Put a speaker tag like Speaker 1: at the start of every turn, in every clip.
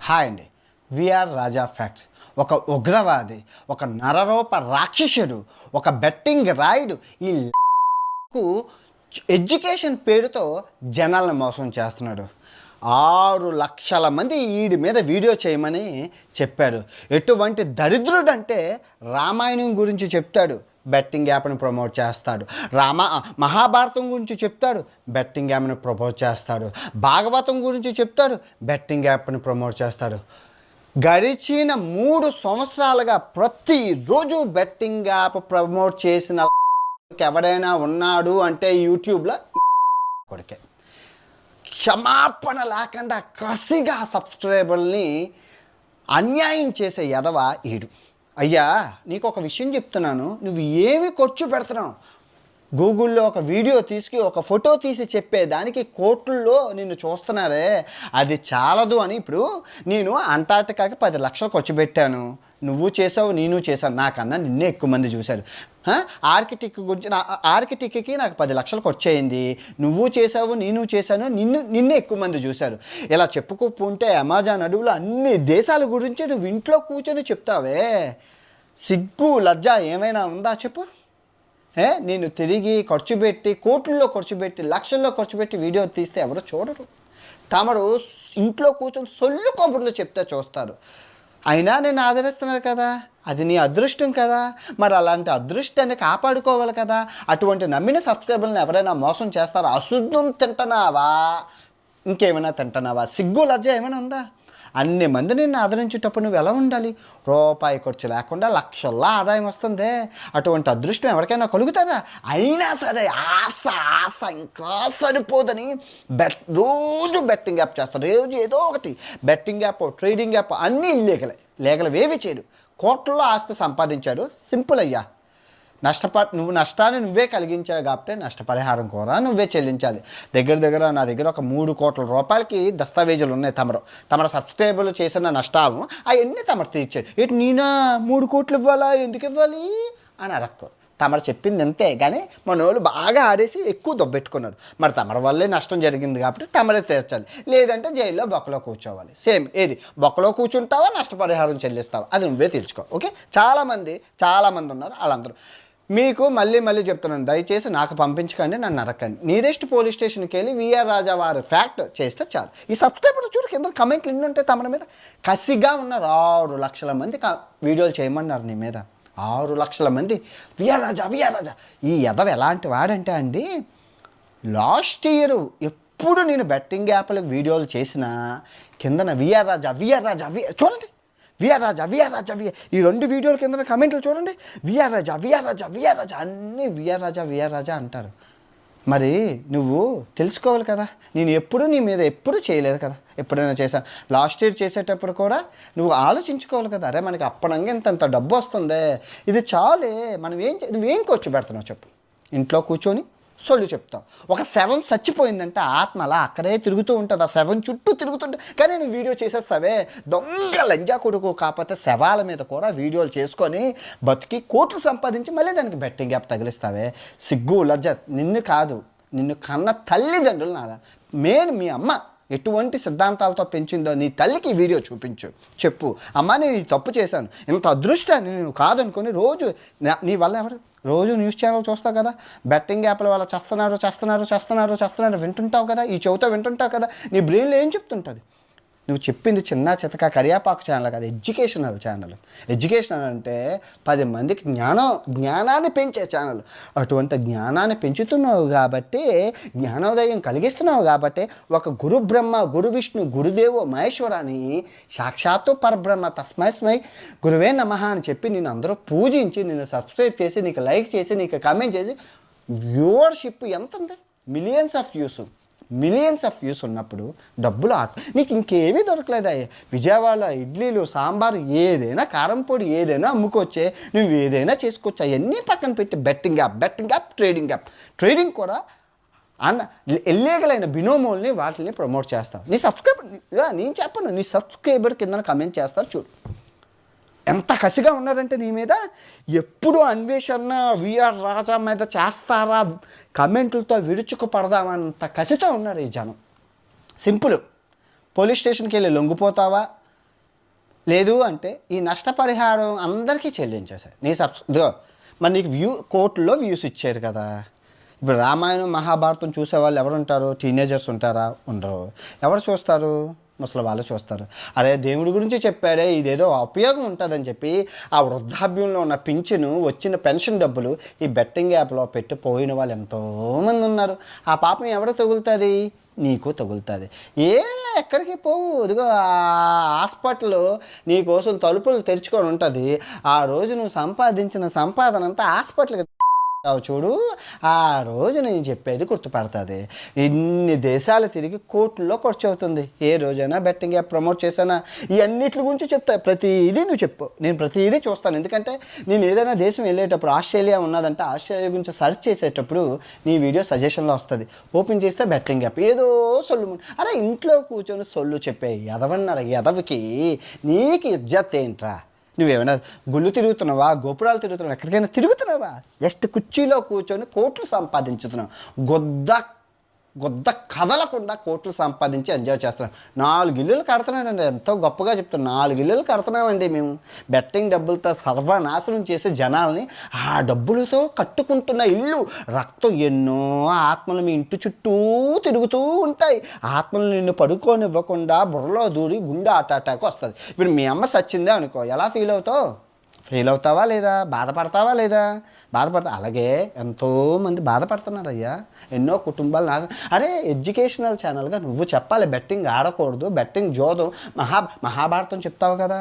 Speaker 1: Hi అండి. VR రాజా facts. ఒక ఉగ్రవాది, ఒక నరరూప రాక్షసుడు, ఒక బెట్టింగ్ రాయుడు ఈ ఎడ్యుకేషన్ పేరుతో జనాలను మోసం చేస్తున్నాడు. 6 లక్షల మంది వీడి మీద వీడియో చేయమని చెప్పాడు. ఎటువంటి దరిద్రుడు అంటే రామాయణం గురించి చెప్తాడు, బెట్టింగ్ యాప్ని ప్రమోట్ చేస్తాడు. మహాభారతం గురించి చెప్తాడు, బెట్టింగ్ యాప్ని ప్రమోట్ చేస్తాడు. భాగవతం గురించి చెప్తాడు, బెట్టింగ్ యాప్ని ప్రమోట్ చేస్తాడు. గడిచిన 3 సంవత్సరాలుగా ప్రతిరోజు బెట్టింగ్ యాప్ ప్రమోట్ చేసిన ఎవరైనా ఉన్నాడు అంటే యూట్యూబ్లో కొడుకే. క్షమాపణ లేకుండా కసిగా సబ్స్క్రైబర్ని అన్యాయం చేసే ఎదవ ఈడు. అయ్యా, నీకు ఒక విషయం చెప్తున్నాను, నువ్వు ఏమి ఖర్చు పెడుతున్నావు? గూగుల్లో ఒక వీడియో తీసి ఒక ఫోటో తీసి చెప్పేదానికి కోట్లలో నిన్ను చూస్తున్నారే, అది చాలదు అని ఇప్పుడు నేను అంటార్టికాకి 10 లక్షలు ఖర్చు పెట్టాను. నువ్వు చేసావు, నేను చేశాను, నాకన్నా నిన్నే ఎక్కువ మంది చూశారు. ఆర్కిటెక్ట్కి నాకు 10 లక్షలు ఖర్చు అయింది. నువ్వు చేసావు, నేను చేశాను, నిన్నే ఎక్కువ మంది చూశారు. ఇలా చెప్పుకుంటే అమెజాన్ అడవులు అన్ని దేశాల గురించి నువ్వు ఇంట్లో కూర్చొని చెప్తావే, సిగ్గు లజ్జ ఏమైనా ఉందా చెప్పు? నేను తిరిగి ఖర్చు పెట్టి కోట్లలో ఖర్చు పెట్టి లక్షల్లో ఖర్చు పెట్టి వీడియో తీస్తే ఎవరు చూడరు. తమరు ఇంట్లో కూర్చొని సొల్లు కబుర్లు చెప్తే చూస్తారు. అయినా నేను ఆదరిస్తున్నారు కదా, అది నీ అదృష్టం కదా. మరి అలాంటి అదృష్టాన్ని కాపాడుకోవాలి కదా. అటువంటి నమ్మిన సబ్స్క్రైబర్లను ఎవరైనా మోసం చేస్తారా? అశుద్ధం తింటున్నావా, ఇంకేమైనా తింటున్నావా? సిగ్గు లజ్జ ఏమైనా ఉందా? అన్ని మంది నిన్ను ఆదరించేటప్పుడు నువ్వు ఎలా ఉండాలి? రూపాయి ఖర్చు లేకుండా లక్షల్లో ఆదాయం వస్తుంది. అటువంటి అదృష్టం ఎవరికైనా కలుగుతుందా? అయినా సరే ఆశ ఇంకా సరిపోదని రోజు బెట్టింగ్ యాప్ చేస్తారు. రోజు ఏదో ఒకటి బెట్టింగ్ యాప్, ట్రేడింగ్ యాప్ అన్నీ లీగలవేవి చేయరు. కోట్లలో ఆస్తి సంపాదించారు. సింపుల్ అయ్యా. నువ్వు నష్టాన్ని నువ్వే కలిగించావు కాబట్టి నష్టపరిహారం కూడా నువ్వే చెల్లించాలి. దగ్గర నా దగ్గర ఒక 3 కోట్ల రూపాయలకి దస్తావేజులు ఉన్నాయి. తమరు సబ్స్క్రైబర్లు చేసిన నష్టాము అవన్నీ తమరు తీర్చారు. ఇటు నేనా 3 కోట్లు ఇవ్వాలా, ఎందుకు ఇవ్వాలి అని అడక్కు. తమరు చెప్పింది అంతే. కానీ మన వాళ్ళు బాగా ఆడేసి ఎక్కువ దొబ్బెట్టుకున్నారు. మరి తమరి వల్లే నష్టం జరిగింది కాబట్టి తమరే తీర్చాలి. లేదంటే జైల్లో బొక్కలో కూర్చోవాలి. సేమ్ ఏది, బొక్కలో కూర్చుంటావా, నష్టపరిహారం చెల్లిస్తావా, అది నువ్వే తీర్చుకో. ఓకే, చాలామంది ఉన్నారు. వాళ్ళందరూ మీకు మళ్ళీ చెప్తున్నాను, దయచేసి నాకు పంపించకండి, నన్ను నరకండి. నియరెస్ట్ పోలీస్ స్టేషన్కి వెళ్ళి విఆర్ రాజా వారు ఫ్యాక్ట్ చేస్తే చాలు. ఈ సబ్స్క్రైబర్లు చూడు, కింద కమెంట్లు ఎన్ని ఉంటాయి తమ మీద. కసిగా ఉన్నారు. 6 లక్షల మంది వీడియోలు చేయమన్నారు నీ మీద. 6 లక్షల మంది విఆర్ రాజా. ఈ ఎదవ ఎలాంటి వాడంటే అండి, లాస్ట్ ఇయర్ ఎప్పుడు నేను బెట్టింగ్ యాప్లకు వీడియోలు చేసినా కిందన విఆర్ రాజా చూడండి, విఆర్ రాజా ఈ 2 వీడియోల కింద కమెంట్లు చూడండి, విఆర్ రాజా అన్నీ విఆర్ రాజా అంటారు. మరి నువ్వు తెలుసుకోవాలి కదా, నేను ఎప్పుడు నీ మీద ఎప్పుడు చేయలేదు కదా. ఎప్పుడైనా చేశాను. లాస్ట్ ఇయర్ చేసేటప్పుడు కూడా నువ్వు ఆలోచించుకోవాలి కదా. అరే మనకి అప్పనంగా ఇంత డబ్బు వస్తుంది, ఇది చాలే, నువ్వేం ఖర్చు పెడుతున్నావు చెప్పు. ఇంట్లో కూర్చొని సొల్లు చెప్తావు. ఒక శవం చచ్చిపోయిందంటే ఆత్మ అలా అక్కడే తిరుగుతూ ఉంటుంది, ఆ శవం చుట్టూ తిరుగుతుంటే, కానీ నువ్వు వీడియో చేసేస్తావే. దొంగ లంజా కొడుకు. కాకపోతే శవాల మీద కూడా వీడియోలు చేసుకొని బతికి కోట్లు సంపాదించి మళ్ళీ దానికి బెట్టింగ్ యాప్ తగిలిస్తావే. సిగ్గు లజ్జ నిన్ను కాదు, నిన్ను కన్న తల్లిదండ్రులు నాదా, మీ అమ్మ ఎటువంటి సిద్ధాంతాలతో పెంచిందో నీ తల్లికి వీడియో చూపించు, చెప్పు, అమ్మ నేను ఈ తప్పు చేశాను, ఇంత అదృష్టాన్ని నేను కాదనుకొని రోజు నీ వల్ల ఎవరు రోజు న్యూస్ ఛానల్ చూస్తావు కదా, బెట్టింగ్ యాప్ల వల్ల చేస్తున్నారు వింటుంటావు కదా, ఈ చెవితో వింటుంటావు కదా. నీ బ్రెయిన్లో ఏం చెప్తుంటుంది? నువ్వు చెప్పింది చిన్న చితక కరియాపాకు ఛానల్ కాదు, ఎడ్యుకేషనల్ ఛానల్. ఎడ్యుకేషనల్ అంటే 10 మందికి జ్ఞానాన్ని పెంచే ఛానల్. అటువంటి జ్ఞానాన్ని పెంచుతున్నావు కాబట్టి, జ్ఞానోదయం కలిగిస్తున్నావు కాబట్టి, ఒక గురు బ్రహ్మ, గురు విష్ణు, గురుదేవో మహేశ్వరాన్ని సాక్షాత్తు పరబ్రహ్మ తస్మై గురువే నమః అని చెప్పి నేను అందరూ పూజించి, నేను సబ్స్క్రైబ్ చేసి, నీకు లైక్ చేసి, నీకు కామెంట్ చేసి, వ్యూవర్షిప్ ఎంత ఉంది? మిలియన్స్ ఆఫ్ వ్యూస్ ఉన్నప్పుడు డబ్బులు నీకు ఇంకేమీ దొరకలేదా? విజయవాడలో ఇడ్లీలు, సాంబారు, ఏదైనా కారంపొడి ఏదైనా అమ్ముకొచ్చే, నువ్వు ఏదైనా చేసుకోవచ్చు. అవన్నీ పక్కన పెట్టి బెట్టింగ్ యాప్, ట్రేడింగ్ కూడా ఇల్లీగల్ అయిన బినోమోల్ని వాటిని ప్రమోట్ చేస్తావు. నేను చెప్పను, నీ సబ్స్క్రైబర్ కింద కమెంట్ చేస్తారు చూడు. ఎంత కసిగా ఉన్నారంటే నీ మీద. ఎప్పుడు అన్వేషణ విఆర్ రాజా మీద చేస్తారా కమెంట్లతో విరుచుకుపడదామంత కసితో ఉన్నారు ఈ జనం. సింపుల్. పోలీస్ స్టేషన్కి వెళ్ళి లొంగిపోతావా, లేదు అంటే ఈ నష్టపరిహారం అందరికీ చెల్లించేసాయి నీ ఇదిగో మరి నీకు కోర్టులో వ్యూస్ ఇచ్చారు కదా. ఇప్పుడు రామాయణం మహాభారతం చూసేవాళ్ళు ఎవరు ఉంటారు? టీనేజర్స్ ఉంటారా? ఉండరు. ఎవరు చూస్తారు? ముసలి వాళ్ళు చూస్తారు. అరే దేవుడి గురించి చెప్పాడే, ఇదేదో ఉపయోగం ఉంటుందని చెప్పి ఆ వృద్ధాప్యంలో ఉన్న పింఛను వచ్చిన పెన్షన్ డబ్బులు ఈ బెట్టింగ్ యాప్లో పెట్టి పోయిన వాళ్ళు ఎంతోమంది ఉన్నారు. ఆ పాపం ఎవరు తగులుతుంది? నీకు తగులుతుంది. ఏం ఎక్కడికి పోవు, ఇదిగో హాస్పిటల్ నీ కోసం తలుపులు తెరుచుకొని ఉంటుంది. ఆ రోజు నువ్వు సంపాదించిన సంపాదన అంతా హాస్పిటల్కి చూడు, ఆ రోజు నేను చెప్పేది గుర్తుపడుతుంది. ఇన్ని దేశాలు తిరిగి కోర్టుల్లో ఖర్చు అవుతుంది. ఏ రోజైనా బెట్టింగ్ యాప్ ప్రమోట్ చేశానా? ఈ అన్నిటి గురించి చెప్తా, ప్రతిదీ నువ్వు చెప్పు, నేను ప్రతిదీ చూస్తాను. ఎందుకంటే నేను ఏదైనా దేశం వెళ్ళేటప్పుడు, ఆస్ట్రేలియా ఉన్నదంటే ఆస్ట్రేలియా గురించి సెర్చ్ చేసేటప్పుడు నీ వీడియో సజెషన్లో వస్తుంది. ఓపెన్ చేస్తే బెట్టింగ్ యాప్ ఏదో సొల్లు. అరే ఇంట్లో కూర్చొని సొల్లు చెప్పే ఎదవన్నారు. ఎదవికి నీకు ఇజ్జత్ ఏంట్రా? నువ్వేమైనా గుళ్ళు తిరుగుతున్నావా? గోపురాలు తిరుగుతున్నావా? ఎక్కడికైనా తిరుగుతున్నావా? జస్ట్ కుర్చీలో కూర్చొని కోట్లు సంపాదించుతున్నావు. గొద్ద కదలకుండా కోట్లు సంపాదించి ఎంజాయ్ చేస్తున్నాం. 4 ఇల్లులు కడుతున్నానండి. ఎంతో గొప్పగా చెప్తున్నాం. 4 ఇల్లులు కడుతున్నామండి మేము. బెట్టింగ్ డబ్బులతో సర్వనాశనం చేసే జనాల్ని ఆ డబ్బులతో కట్టుకుంటున్న ఇల్లు. రక్తం ఎన్నో ఆత్మలు మీ ఇంటి చుట్టూ తిరుగుతూ ఉంటాయి. ఆత్మలు నిన్ను పడుకోనివ్వకుండా బుర్రలో దూరి గుండె అటాక్ వస్తుంది. ఇప్పుడు మీ అమ్మ సచ్చిందే అనుకో, ఎలా ఫీల్ అవుతావు? ఫెయిల్ అవుతావా లేదా? బాధపడతావా లేదా? అలాగే ఎంతోమంది బాధపడుతున్నారు అయ్యా. ఎన్నో కుటుంబాలు అరే ఎడ్యుకేషనల్ ఛానల్గా నువ్వు చెప్పాలి, బెట్టింగ్ ఆడకూడదు, బెట్టింగ్ జోదం. మహాభారతం చెప్తావు కదా,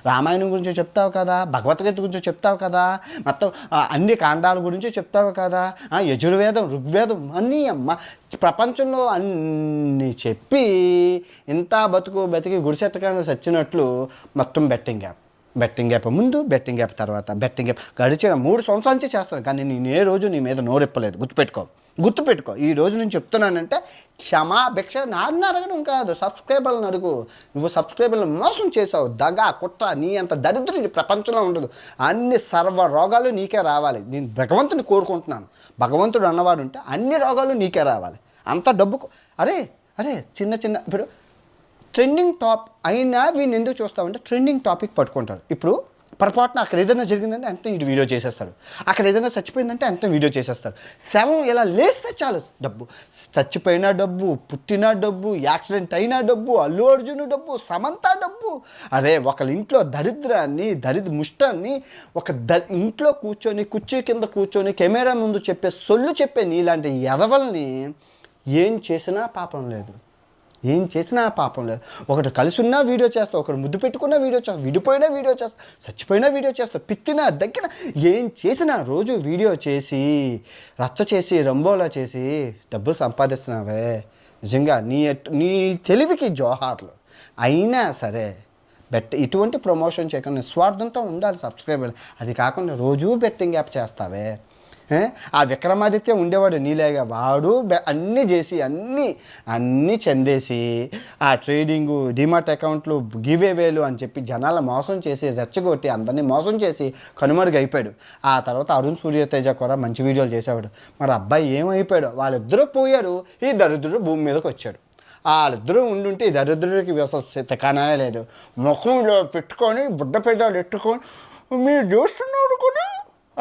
Speaker 1: రామాయణం గురించి చెప్తావు కదా, భగవద్గీత గురించి చెప్తావు కదా, మొత్తం అన్ని కాండాల గురించి చెప్తావు కదా, యజుర్వేదం, ఋగ్వేదం అన్నీ అమ్మ ప్రపంచంలో అన్నీ చెప్పి ఇంత బతికి గుడిసెట్టగానే సచ్చినట్లు మొత్తం బెట్టింగ్ యాప్ ముందు, బెట్టింగ్ యాప్ తర్వాత, బెట్టింగ్ యాప్ గడిచిన 3 సంవత్సరాల నుంచి చేస్తాను. కానీ నేను ఏ రోజు నీ మీద నోరెప్పలేదు. గుర్తుపెట్టుకో. ఈ రోజు నేను చెప్తున్నానంటే క్షమాభిక్ష నాన్న అడగడం కాదు, సబ్స్క్రైబర్లను అడుగు. నువ్వు సబ్స్క్రైబర్లను మోసం చేసావు. దగా కుట్ర నీ అంత దరిద్రుడు ప్రపంచంలో ఉండదు. అన్ని సర్వ రోగాలు నీకే రావాలి. నేను భగవంతుని కోరుకుంటున్నాను. భగవంతుడు అన్నవాడు ఉంటే అన్ని రోగాలు నీకే రావాలి. అంత డబ్బుకు అరే చిన్న ఇప్పుడు ట్రెండింగ్ టాప్ అయినా వీడిని ఎందుకు చూస్తామంటే ట్రెండింగ్ టాపిక్ పట్టుకుంటారు. ఇప్పుడు పొరపాటున అక్కడ ఏదైనా జరిగిందంటే అంతే ఇటు వీడియో చేసేస్తారు. అక్కడ ఏదైనా చచ్చిపోయిందంటే అంతే వీడియో చేసేస్తారు. శవం ఇలా లేస్తే చాలు డబ్బు. చచ్చిపోయిన డబ్బు, పుట్టిన డబ్బు, యాక్సిడెంట్ అయిన డబ్బు, అల్లు అర్జున్ డబ్బు, సమంత డబ్బు. అరే ఒకళ్ళ ఇంట్లో దరిద్రాన్ని ముష్టాన్ని ఇంట్లో కూర్చొని కుర్చీ కింద కూర్చొని కెమెరా ముందు చెప్పే నీలాంటి ఎదవల్ని ఏం చేసినా పాపం లేదు. ఒకటి కలిసి ఉన్నా వీడియో చేస్తావు, ఒకటి ముద్దు పెట్టుకున్న వీడియో చేస్తావు, విడిపోయినా వీడియో చేస్తావు, చచ్చిపోయినా వీడియో చేస్తావు, పిత్తినా దగ్గర ఏం చేసినా రోజు వీడియో చేసి రచ్చ చేసి రంబోలా చేసి డబ్బులు సంపాదిస్తున్నావే. నిజంగా నీ తెలివికి జోహార్లు. అయినా సరే ఇటువంటి ప్రమోషన్ చేయకుండా నిస్వార్థంతో ఉండాలి సబ్స్క్రైబర్లు. అది కాకుండా రోజూ బెట్టింగ్ యాప్ చేస్తావే. ఆ విక్రమాదిత్య ఉండేవాడు నీలేగా, వాడు అన్నీ చేసి అన్నీ చెందేసి ఆ ట్రేడింగు, డిమాట్ అకౌంట్లు, గివేవేలు అని చెప్పి జనాల మోసం చేసి రెచ్చగొట్టి అందరినీ మోసం చేసి కనుమరుగైపోయాడు. ఆ తర్వాత అరుణ్ సూర్యతేజ కూడా మంచి వీడియోలు చేసేవాడు. మరి అబ్బాయి ఏమైపోయాడు? వాళ్ళిద్దరూ పోయారు, ఈ దరిద్రుడు భూమి మీదకి వచ్చాడు. వాళ్ళిద్దరూ ఉండుంటే ఈ దరిద్రుడికి అసలు తెకానా లేదు. ముఖంలో పెట్టుకొని బుడ్డ పెదాలు ఎట్టుకొని మీరు చూస్తున్నాడు కూడా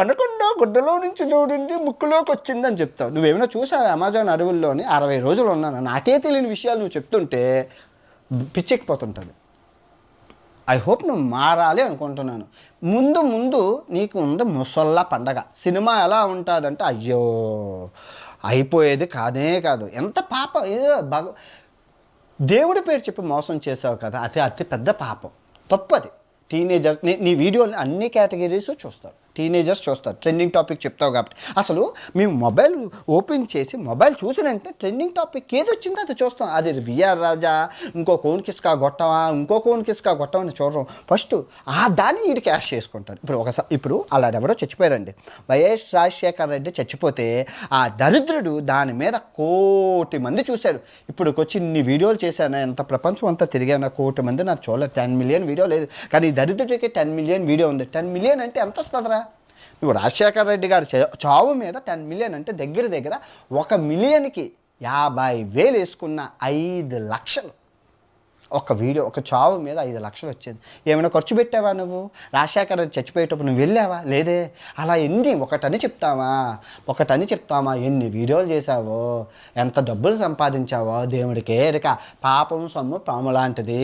Speaker 1: అనకుండా గుడ్డలో నుంచి దూడింది ముక్కులోకి వచ్చిందని చెప్తావు. నువ్వేమైనా చూసావు? అమెజాన్ అడవుల్లోని 60 రోజులు ఉన్నాను, నాకే తెలియని విషయాలు నువ్వు చెప్తుంటే పిచ్చెక్కిపోతుంటుంది. ఐ హోప్ నువ్వు మారాలి అనుకుంటున్నాను. ముందు నీకు ఉంది ముసల్లా పండగ. సినిమా ఎలా ఉంటుందంటే అయ్యో అయిపోయేది కాదు. ఎంత పాపం. ఏదో దేవుడి పేరు చెప్పి మోసం చేసావు కదా, అతి పెద్ద పాపం, తప్పది. టీనేజర్స్ నీ వీడియోని అన్ని కేటగిరీస్ చూస్తారు, టీనేజర్స్ చూస్తారు. ట్రెండింగ్ టాపిక్ చెప్తావు కాబట్టి అసలు మేము మొబైల్ ఓపెన్ చేసి మొబైల్ చూసినంటే ట్రెండింగ్ టాపిక్ ఏది వచ్చిందో అది చూస్తాం. అది విఆర్ రాజా, ఇంకో కోన్ కిస్కా గొట్టవా అని చూడడం. ఫస్ట్ దాన్ని వీడు క్యాష్ చేసుకుంటారు. ఇప్పుడు అలాడెవరో చచ్చిపోయారండి, వైఎస్ రాజశేఖర్ రెడ్డి చచ్చిపోతే ఆ దరిద్రుడు దాని మీద 1 కోటి మంది చూశారు. ఇప్పుడు వచ్చి ఇన్ని వీడియోలు చేశాను, ఎంత ప్రపంచం అంతా తిరిగాను, 1 కోటి మంది నాకు చూడలేదు. 10 మిలియన్ వీడియో లేదు, కానీ దరిద్రుడికి 10 మిలియన్ వీడియో ఉంది. 10 మిలియన్ అంటే ఎంత వస్తుందిరా? ఇప్పుడు రాజశేఖర రెడ్డి గారి చావు మీద 10 మిలియన్ అంటే దగ్గర 1 మిలియన్కి 50,000 వేసుకున్న 5 లక్షలు. ఒక వీడియో, ఒక చావు మీద 5 లక్షలు వచ్చింది. ఏమైనా ఖర్చు పెట్టావా నువ్వు? రాజశేఖర్ చచ్చిపోయేటప్పుడు నువ్వు వెళ్ళావా? లేదే. అలా ఒకటని చెప్తామా ఎన్ని వీడియోలు చేసావో, ఎంత డబ్బులు సంపాదించావో దేవుడికే ఎరక. పాపం సొమ్ము పాము లాంటిది.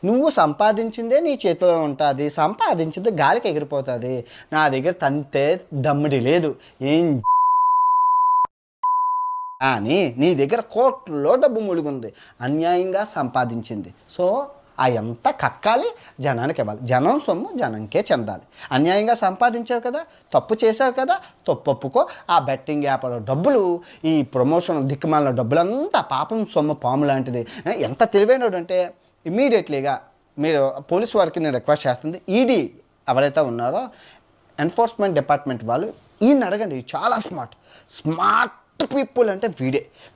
Speaker 1: నువ్వు సంపాదించిందే నీ చేతిలో ఉంటుంది, సంపాదించింది గాలికి ఎగిరిపోతుంది. నా దగ్గర తంతే దమ్మిడి లేదు ఏం, కానీ నీ దగ్గర కోట్లలో డబ్బు ములుగుంది, అన్యాయంగా సంపాదించింది. సో ఎంత కక్కాలి, జనానికి ఇవ్వాలి. జనం సొమ్ము జనంకే చెందాలి. అన్యాయంగా సంపాదించావు కదా, తప్పు చేసావు కదా, తప్పు ఒప్పుకో. ఆ బెట్టింగ్ యాప్లో డబ్బులు, ఈ ప్రమోషన్ దిక్కుమాలిన డబ్బులంతా పాపం సొమ్ము పాము లాంటిది. ఎంత తెలివైనడు అంటే ఇమ్మీడియట్లీగా మీరు పోలీసు వారికి నేను రిక్వెస్ట్ చేస్తుంది, ఈడీ ఎవరైతే ఉన్నారో ఎన్ఫోర్స్మెంట్ డిపార్ట్మెంట్ వాళ్ళు ఈయన అడగండి. చాలా స్మార్ట్ పీపుల్ అంటే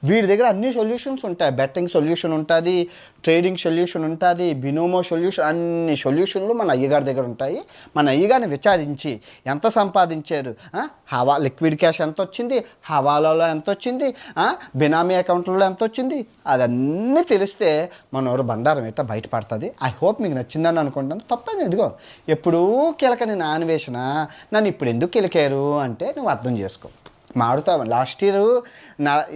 Speaker 1: వీడి దగ్గర అన్ని సొల్యూషన్స్ ఉంటాయి. బెట్టింగ్ సొల్యూషన్ ఉంటుంది, ట్రేడింగ్ సొల్యూషన్ ఉంటుంది, బినోమో సొల్యూషన్, అన్ని సొల్యూషన్లు మన అయ్యగారి దగ్గర ఉంటాయి. మన అయ్యగారిని విచారించి ఎంత సంపాదించారు, లిక్విడ్ క్యాష్ ఎంత వచ్చింది, హవాలాలో ఎంత వచ్చింది, బినామీ అకౌంట్లో ఎంత వచ్చింది, అదన్నీ తెలిస్తే మనోరు బండారం అయితే బయటపడుతుంది. ఐ హోప్ మీకు నచ్చిందని అనుకుంటాను. తప్పదు, ఇదిగో ఎప్పుడూ కిలకని నా అన్వేషణ, నన్ను ఇప్పుడు ఎందుకు కిలికారు అంటే నువ్వు అర్థం చేసుకో. మారుతావు. లాస్ట్ ఇయర్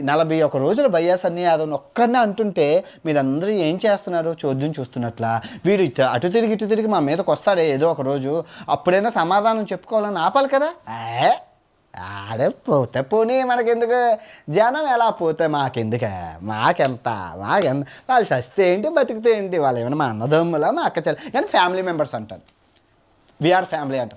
Speaker 1: 41 రోజులు వైఎస్ అన్ని యాదవ్ ఒక్కరినే అంటుంటే మీరందరూ ఏం చేస్తున్నారు, చోద్యం చూస్తున్నట్లా. వీడు అటు తిరిగి మా మీదకి వస్తాడే ఏదో ఒక రోజు, అప్పుడైనా సమాధానం చెప్పుకోవాలని ఆపాలి కదా. ఆడే పోతే పోనీ, మనకెందుకు, జనం ఎలా పోతే మాకెందుకే, మాకెంత వాళ్ళు చస్తే ఏంటి బతికితే ఏంటి, వాళ్ళు ఏమైనా మా అన్నదమ్ములా మా అక్క చెల్లి, కానీ ఫ్యామిలీ మెంబర్స్ అంటారు. వీఆర్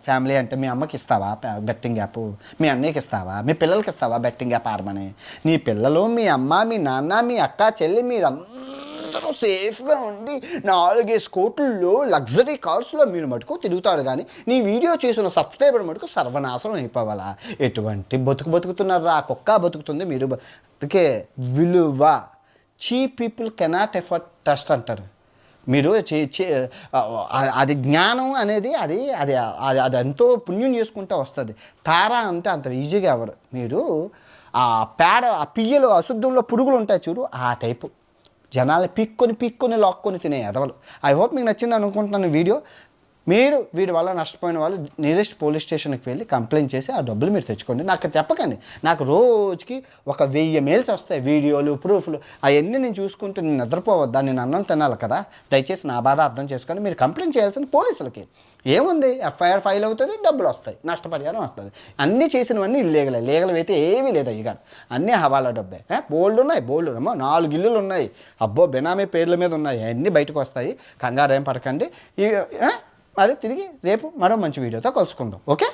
Speaker 1: ఫ్యామిలీ అంటే మీ అమ్మకి ఇస్తావా బెట్టింగ్ యాప్, మీ అన్నయ్యకి ఇస్తావా, మీ పిల్లలకి ఇస్తావా బెట్టింగ్ యాప్ ఆడమని? నీ పిల్లలు, మీ అమ్మ, మీ నాన్న, మీ అక్క చెల్లి, మీరందరూ సేఫ్గా ఉండి 4 కోట్లలో లగ్జరీ కార్స్లో మీరు మటుకు తిరుగుతారు. కానీ నీ వీడియో చేసిన సబ్స్క్రైబర్ మటుకు సర్వనాశనం అయిపోవాలా? ఎటువంటి బతుకుతున్నారు, ఆ కుక్క బతుకుతుంది, మీరు అందుకే విలువ. Cheap people cannot effort trust అంటారు. మీరు అది జ్ఞానం అనేది అది అది అది ఎంతో పుణ్యం చేసుకుంటూ వస్తుంది. తారా అంటే అంత ఈజీగా ఎవరు. మీరు ఆ పియ్యలు అశుద్ధంలో పురుగులు ఉంటాయి చూడు, ఆ టైపు జనాలు పీక్కొని లాక్కొని తినే ఎదవలు. ఐ హోప్ మీకు నచ్చింది అనుకుంటున్నాను వీడియో. మీరు వీడి వల్ల నష్టపోయిన వాళ్ళు నియరెస్ట్ పోలీస్ స్టేషన్కి వెళ్ళి కంప్లైంట్ చేసి ఆ డబ్బులు మీరు తెచ్చుకోండి. నాకు చెప్పకండి, నాకు రోజుకి 1000 మెయిల్స్ వస్తాయి, వీడియోలు, ప్రూఫ్లు, అవన్నీ నేను చూసుకుంటూ నేను నిద్రపోవద్దా, నేను అన్నం తినాలి కదా. దయచేసి నా బాధ అర్థం చేసుకొని మీరు కంప్లైంట్ చేయాల్సిన పోలీసులకి. ఏముంది, ఎఫ్ఐఆర్ ఫైల్ అవుతుంది, డబ్బులు వస్తాయి, నష్టపరిహారం వస్తుంది. అన్నీ చేసినవన్నీ లీగల్ అయితే ఏమీ లేదు అయ్యగారు, అన్నీ హవాలా డబ్బే. బోల్డ్ 4 ఇల్లులు ఉన్నాయి, అబ్బో బెనామీ పేర్ల మీద ఉన్నాయి, అన్నీ బయటకు వస్తాయి. కంగారు ఏం పడకండి. మరి తిరిగి రేపు మరో మంచి వీడియోతో కలుసుకుందాం. ఓకే.